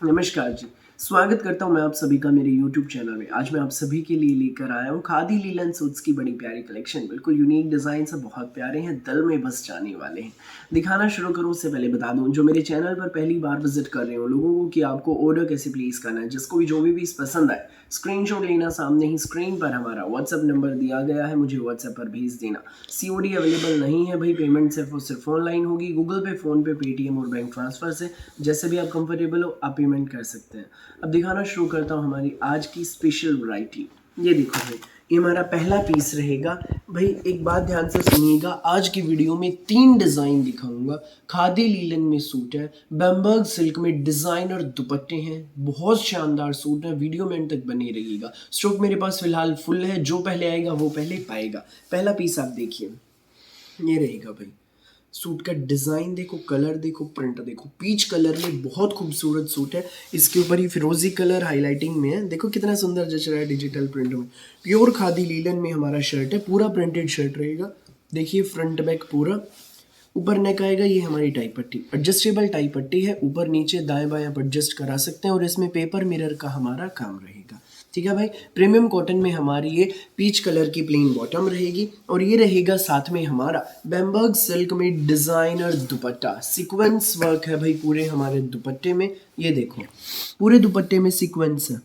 नमस्कार जी। स्वागत करता हूँ मैं आप सभी का मेरे YouTube चैनल में। आज मैं आप सभी के लिए लेकर आया हूँ खादी लीलन सूट्स की बड़ी प्यारी कलेक्शन। बिल्कुल यूनिक डिज़ाइन से बहुत प्यारे हैं, दिल में बस जाने वाले हैं। दिखाना शुरू करूँ उससे पहले बता दूँ, जो मेरे चैनल पर पहली बार विजिट कर रहे हो लोगों को, कि आपको ऑर्डर कैसे प्लेस करना है। जिसको भी जो भी पीस पसंद आए, स्क्रीनशॉट लेना, सामने ही स्क्रीन पर हमारा व्हाट्सएप नंबर दिया गया है, मुझे व्हाट्सएप पर भेज देना। COD अवेलेबल नहीं है भाई, पेमेंट सिर्फ और सिर्फ ऑनलाइन होगी, गूगल पे, फ़ोन पे, पेटीएम और बैंक ट्रांसफ़र से। जैसे भी आप कंफर्टेबल हो आप पेमेंट कर सकते हैं। अब दिखाना शुरू करता हूँ हमारी आज की स्पेशल वैरायटी। ये देखो भाई, ये हमारा पहला पीस रहेगा। भाई एक बात ध्यान से सुनिएगा, आज की वीडियो में 3 डिज़ाइन दिखाऊंगा। खादी लीलन में सूट है, बम्बर्ग सिल्क में डिज़ाइनर दुपट्टे हैं, बहुत शानदार सूट है। वीडियो में एंड तक बने रहिएगा। स्टॉक मेरे पास फिलहाल फुल है, जो पहले आएगा वो पहले पाएगा। पहला पीस आप देखिए, ये रहेगा भाई। सूट का डिज़ाइन देखो, कलर देखो, प्रिंट देखो, पीच कलर में बहुत खूबसूरत सूट है। इसके ऊपर ही फिरोजी कलर हाईलाइटिंग में है, देखो कितना सुंदर जच रहा है डिजिटल प्रिंट में। प्योर खादी लीलन में हमारा शर्ट है, पूरा प्रिंटेड शर्ट रहेगा। देखिए फ्रंट बैक पूरा। ऊपर नेक आएगा, ये हमारी टाई पट्टी, एडजस्टेबल टाई पट्टी है, ऊपर नीचे दाएं बाएं आप एडजस्ट करा सकते हैं। और इसमें पेपर मिरर का हमारा काम रहेगा। ठीक है भाई। प्रीमियम कॉटन में हमारी ये पीच कलर की प्लेन बॉटम रहेगी, और ये रहेगा साथ में हमारा बम्बर्ग सिल्क में डिज़ाइनर दुपट्टा। सीक्वेंस वर्क है भाई पूरे हमारे दुपट्टे में। ये देखो पूरे दुपट्टे में सीक्वेंस है,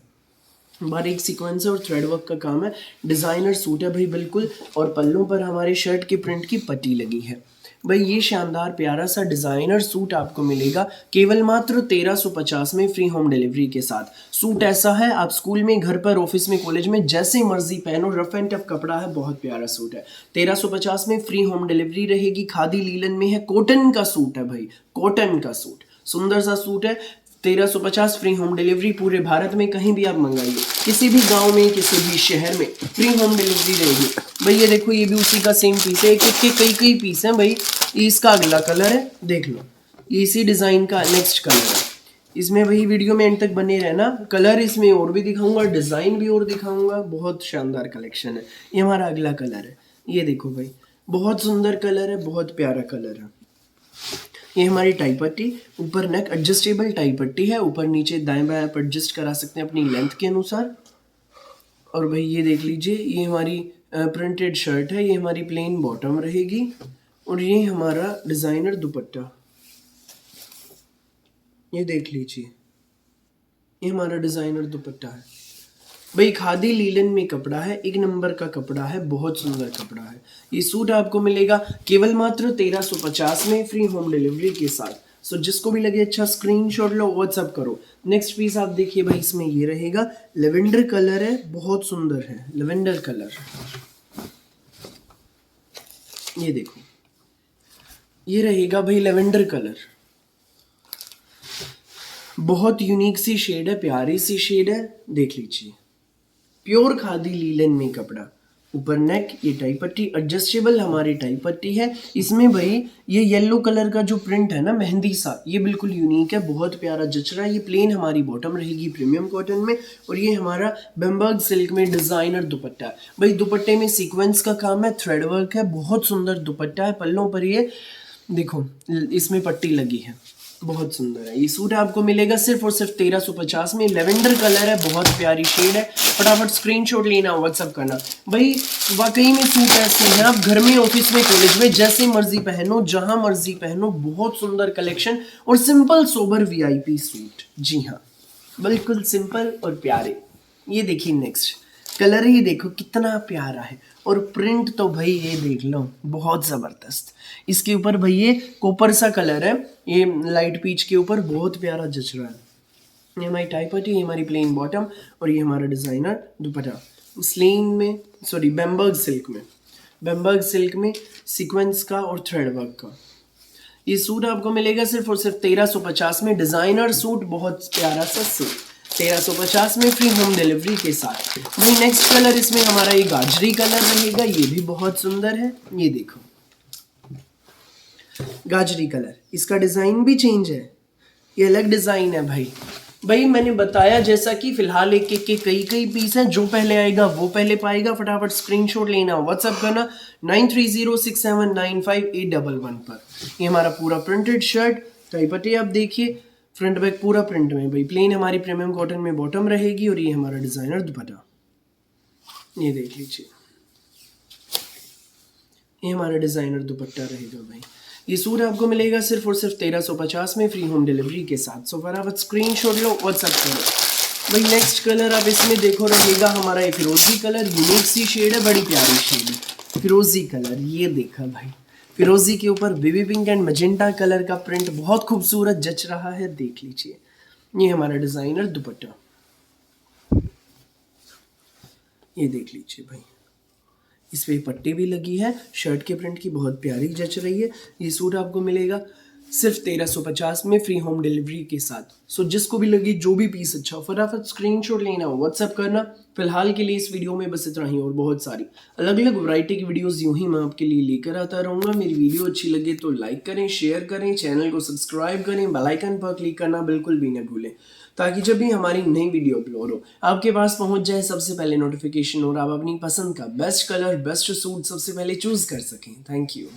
बारीक सीक्वेंस है और थ्रेड वर्क का काम है। डिज़ाइनर सूट है भाई बिल्कुल। और पल्लों पर हमारे शर्ट के प्रिंट की पट्टी लगी है। भाई ये शानदार प्यारा सा डिज़ाइनर सूट आपको मिलेगा केवल मात्र 1350 में, फ्री होम डिलीवरी के साथ। सूट ऐसा है आप स्कूल में, घर पर, ऑफिस में, कॉलेज में जैसे मर्जी पहनो, रफ एंड टफ कपड़ा है, बहुत प्यारा सूट है। 1350 में फ्री होम डिलीवरी रहेगी। खादी लीलन में है, कॉटन का सूट है भाई, कॉटन का सूट, सुंदर सा सूट है। 1350 फ्री होम डिलीवरी, पूरे भारत में कहीं भी आप मंगाइए, किसी भी गांव में, किसी भी शहर में फ्री होम डिलीवरी रहेगी। भाई ये देखो, ये भी उसी का सेम पीस है, एक के कई कई पीस हैं भाई। इसका अगला कलर है, देख लो, ये इसी डिज़ाइन का नेक्स्ट कलर है। इसमें वही वीडियो में एंड तक बने रहना, कलर इसमें और भी दिखाऊंगा, डिज़ाइन भी और दिखाऊंगा, बहुत शानदार कलेक्शन है। ये हमारा अगला कलर है, ये देखो भाई, बहुत सुंदर कलर है, बहुत प्यारा कलर है। ये हमारी टाई पट्टी, ऊपर नेक एडजस्टेबल टाई पट्टी है, ऊपर नीचे दाएं बाएं आप एडजस्ट करा सकते हैं अपनी लेंथ के अनुसार। और भाई ये देख लीजिए, ये हमारी प्रिंटेड शर्ट है, ये हमारी प्लेन बॉटम रहेगी, और ये हमारा डिज़ाइनर दुपट्टा, ये देख लीजिए, ये हमारा डिज़ाइनर दुपट्टा है। भाई खादी लीलन में कपड़ा है, एक नंबर का कपड़ा है, बहुत सुंदर कपड़ा है। ये सूट आपको मिलेगा केवल मात्र 1350 में, फ्री होम डिलीवरी के साथ। सो जिसको भी लगे अच्छा स्क्रीनशॉट लो, व्हाट्सअप करो। नेक्स्ट पीस आप देखिए भाई, इसमें ये रहेगा, लेवेंडर कलर है, बहुत सुंदर है लेवेंडर कलर। ये देखो, ये रहेगा भाई लेवेंडर कलर, बहुत यूनिक सी शेड है, प्यारी सी शेड है, देख लीजिए। प्योर खादी लीलन में कपड़ा, ऊपर नेक, ये टाई पट्टी एडजस्टेबल हमारी टाई पट्टी है। इसमें भाई ये येलो कलर का जो प्रिंट है ना, मेहंदी सा, ये बिल्कुल यूनिक है, बहुत प्यारा जच रहा है। ये प्लेन हमारी बॉटम रहेगी प्रीमियम कॉटन में, और ये हमारा बम्बर्ग सिल्क में डिज़ाइनर दुपट्टा है। भाई दुपट्टे में सीक्वेंस का काम है, थ्रेड वर्क है, बहुत सुंदर दुपट्टा है। पल्लों पर ये देखो, इसमें पट्टी लगी है, बहुत सुंदर है। ये सूट आपको मिलेगा सिर्फ और सिर्फ 1350 में, लेवेंडर कलर है, बहुत प्यारी शेड है। फटाफट स्क्रीनशॉट लेना, व्हाट्सअप करना। भाई वाकई में सूट ऐसे हैं, आप घर में, ऑफिस में, कॉलेज में जैसे मर्जी पहनो, जहां मर्जी पहनो, बहुत सुंदर कलेक्शन। और सिंपल सोबर VIP सूट, जी हाँ, बिल्कुल सिंपल और प्यारे। ये देखिए नेक्स्ट कलर ही देखो कितना प्यारा है, और प्रिंट तो भाई ये देख लो, बहुत ज़बरदस्त। इसके ऊपर भाई ये कॉपर सा कलर है, ये लाइट पीच के ऊपर बहुत प्यारा जच रहा है। ये हमारी टाई पट्टी, ये हमारी प्लेन बॉटम, और ये हमारा डिज़ाइनर दुपट्टा, स्लेन में, सॉरी बम्बर्ग सिल्क में, बम्बर्ग सिल्क में सीक्वेंस का और थ्रेड वर्क का। ये सूट आपको मिलेगा सिर्फ और सिर्फ 1350 में, डिज़ाइनर सूट, बहुत प्यारा सा सूट, 1350 में, फ्री होम डिलीवरी के साथ। भाई नेक्स्ट कलर इसमें हमारा ये गाजरी कलर रहेगा, ये भी बहुत सुंदर है। ये देखो गाजरी कलर, इसका डिज़ाइन भी चेंज है, ये अलग डिज़ाइन है भाई। भाई मैंने बताया जैसा कि फिलहाल एक एक के कई कई पीस हैं, जो पहले आएगा वो पहले पाएगा। फटाफट स्क्रीनशॉट लेना, व्हाट्सअप करना 9306795811 पर। ये हमारा पूरा प्रिंटेड शर्ट, टाई पट्टी आप देखिए, फ्रंट बैक पूरा प्रिंट में भाई, प्लेन हमारी प्रीमियम कॉटन में बॉटम रहेगी और ये हमारा डिज़ाइनर दुपट्टा, ये देख लीजिए, ये हमारा डिज़ाइनर दुपट्टा रहेगा भाई। ये सूट आपको मिलेगा सिर्फ और सिर्फ 1350 में, फ्री होम डिलीवरी के साथ। सो फटाफट स्क्रीनशॉट लो, व्हाट्सअप करो भाई। नेक्स्ट कलर आप इसमें देखो रहेगा हमारा एक फिरोजी कलर, यूनिक सी शेड है, बड़ी प्यारी शेड है, फिरोजी कलर। ये देखा भाई, फिरोजी के ऊपर baby pink and magenta colour का प्रिंट बहुत खूबसूरत जच रहा है, देख लीजिए। ये हमारा डिज़ाइनर दुपट्टा, ये देख लीजिए भाई, इस पे पट्टी भी लगी है, शर्ट के प्रिंट की बहुत प्यारी जच रही है। ये सूट आपको मिलेगा सिर्फ 1350 में, फ्री होम डिलीवरी के साथ। सो जिसको भी लगी, जो भी पीस अच्छा हो, फटाफट स्क्रीनशॉट लेना हो, व्हाट्सअप करना। फिलहाल के लिए इस वीडियो में बस इतना ही, और बहुत सारी अलग अलग वैरायटी की वीडियोस यूं ही मैं आपके लिए लेकर आता रहूँगा। मेरी वीडियो अच्छी लगे तो लाइक करें, शेयर करें, चैनल को सब्सक्राइब करें, बेल आइकन पर क्लिक करना बिल्कुल भी न भूलें, ताकि जब भी हमारी नई वीडियो अपलोड हो आपके पास पहुंच जाए सबसे पहले नोटिफिकेशन, और आप अपनी पसंद का बेस्ट कलर, बेस्ट सूट सबसे पहले चूज कर सकें। Thank you.